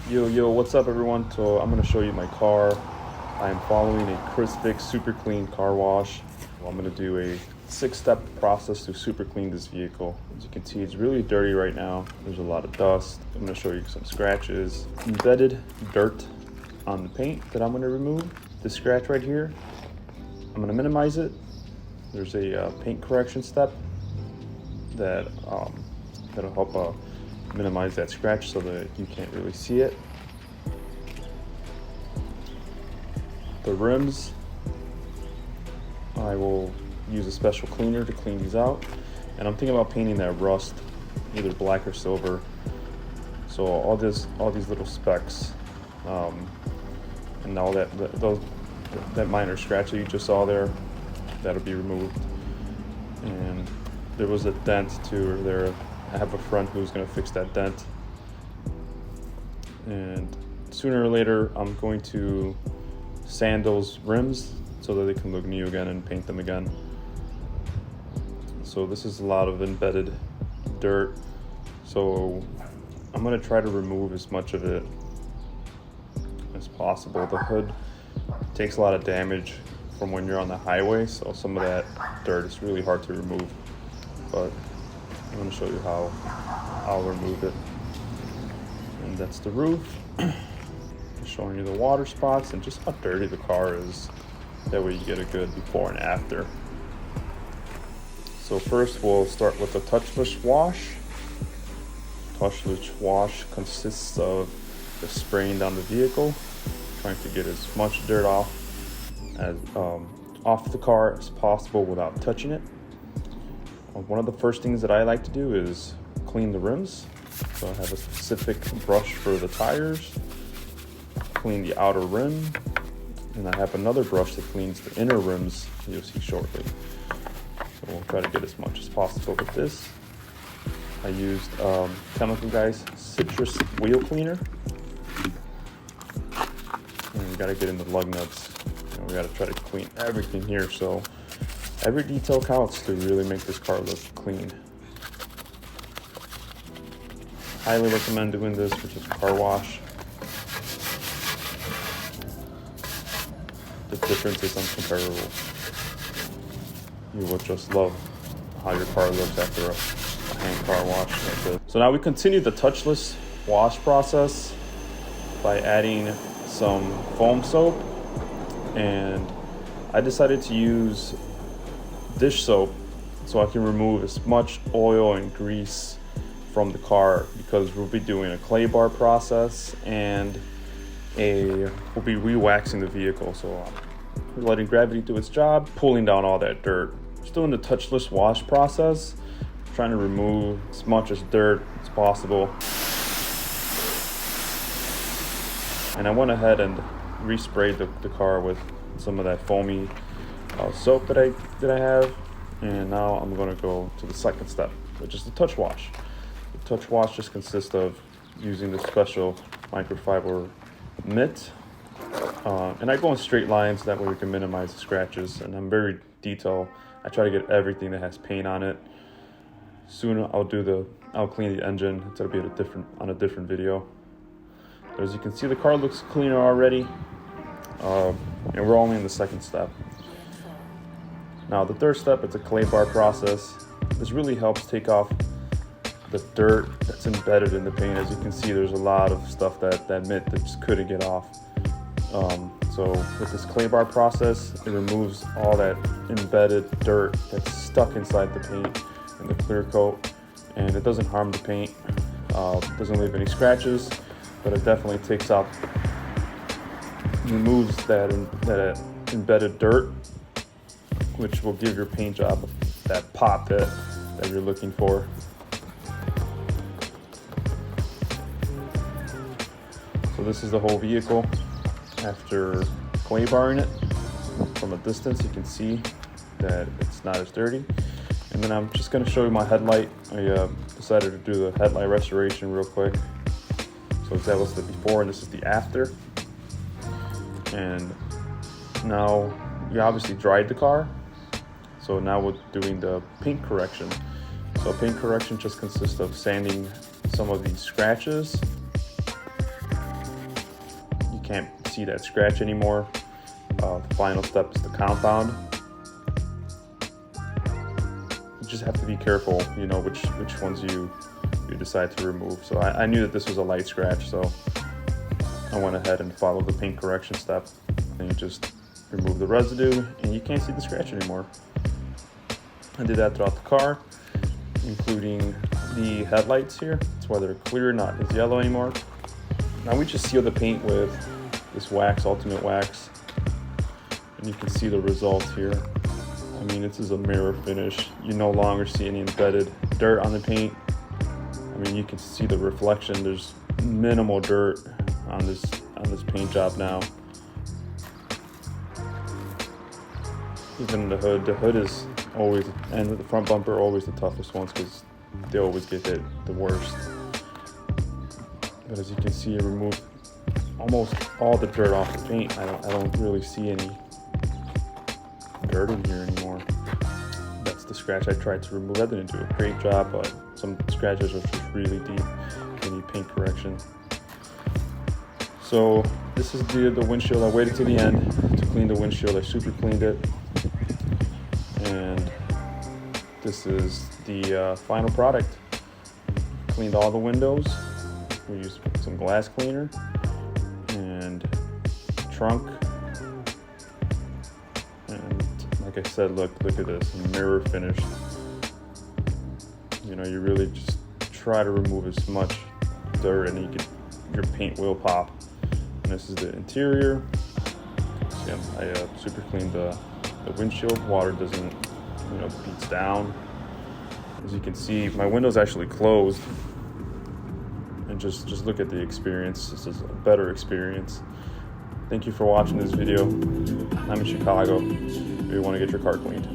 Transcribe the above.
Yo, what's up everyone? So I'm going to show you my car. I am following a Chris Vick super clean car wash. I'm going to do a 6-step process to super clean this vehicle. As you can see, it's really dirty right now. There's a lot of dust. I'm going to show you some scratches, embedded dirt on the paint that I'm going to remove. This scratch right here, I'm going to minimize it. There's a paint correction step that'll help minimize that scratch so that you can't really see it. The rims, I will use a special cleaner to clean these out, and I'm thinking about painting that rust either black or silver, so all these little specks and all that minor scratch that you just saw there, that'll be removed. And there was a dent too there. I have a friend who's going to fix that dent, and sooner or later I'm going to sand those rims so that they can look new again and paint them again. So this is a lot of embedded dirt, so I'm going to try to remove as much of it as possible. The hood takes a lot of damage from when you're on the highway, so some of that dirt is really hard to remove, but I'm going to show you how I'll remove it. And that's the roof. Showing you the water spots and just how dirty the car is. That way you get a good before and after. So first we'll start with the touchless wash. Touchless wash consists of just spraying down the vehicle, trying to get as much dirt off the car as possible without touching it. One of the first things that I like to do is clean the rims. So I have a specific brush for the tires, clean the outer rim, and I have another brush that cleans the inner rims, you'll see shortly. So we'll try to get as much as possible with this. I used Chemical Guys Citrus Wheel Cleaner. And we gotta get in the lug nuts. We gotta try to clean everything here, so every detail counts to really make this car look clean. Highly recommend doing this with just car wash. The difference is incomparable. You will just love how your car looks after a hand car wash like this. So now we continue the touchless wash process by adding some foam soap, and I decided to use dish soap so I can remove as much oil and grease from the car, because we'll be doing a clay bar process and we'll be re-waxing the vehicle. So we're letting gravity do its job, pulling down all that dirt. Still in the touchless wash process, trying to remove as much as dirt as possible. And I went ahead and resprayed the car with some of that foamy soap that I have. And now I'm going to go to the second step, which is the touch wash. The touch wash just consists of using the special microfiber mitt. And I go in straight lines, that way we can minimize the scratches. And I'm very detailed. I try to get everything that has paint on it. Soon I'll clean the engine. It'll be on a different video. But as you can see, the car looks cleaner already. And we're only in the second step. Now the third step, it's a clay bar process. This really helps take off the dirt that's embedded in the paint. As you can see, there's a lot of stuff that mitt that just couldn't get off. So with this clay bar process, it removes all that embedded dirt that's stuck inside the paint and the clear coat, and it doesn't harm the paint, doesn't leave any scratches, but it definitely removes that embedded dirt, which will give your paint job that pop that you're looking for. So this is the whole vehicle after clay barring it. From a distance you can see that it's not as dirty. And then I'm just going to show you my headlight. I decided to do the headlight restoration real quick. So that was the before and this is the after. And now you obviously dried the car. So now we're doing the paint correction. So paint correction just consists of sanding some of these scratches can't see that scratch anymore. The final step is the compound. You just have to be careful, you know, which ones you decide to remove. So I knew that this was a light scratch, so I went ahead and followed the paint correction step. And you just remove the residue, and you can't see the scratch anymore. I did that throughout the car, including the headlights here. That's why they're clear, not as yellow anymore. Now we just seal the paint with this wax, Ultimate Wax, and you can see the results here. I mean, this is a mirror finish. You no longer see any embedded dirt on the paint. I mean, you can see the reflection. There's minimal dirt on this paint job now. Even the hood is always, and the front bumper are always the toughest ones because they always get hit the worst. But as you can see, it removed almost all the dirt off the paint. I don't really see any dirt in here anymore. That's the scratch I tried to remove. I didn't do a great job, but some scratches are just really deep. They need paint correction. So this is the windshield. I waited to the end to clean the windshield. I super cleaned it. And this is the final product. Cleaned all the windows. We used some glass cleaner and trunk. And like I said, look at this mirror finish. You know, you really just try to remove as much dirt, and your paint will pop. And this is the interior. See, I super cleaned the windshield. Water doesn't, beats down. As you can see, my window's actually closed. And just look at the experience. This is a better experience. Thank you for watching this video. I'm in Chicago. If you want to get your car cleaned.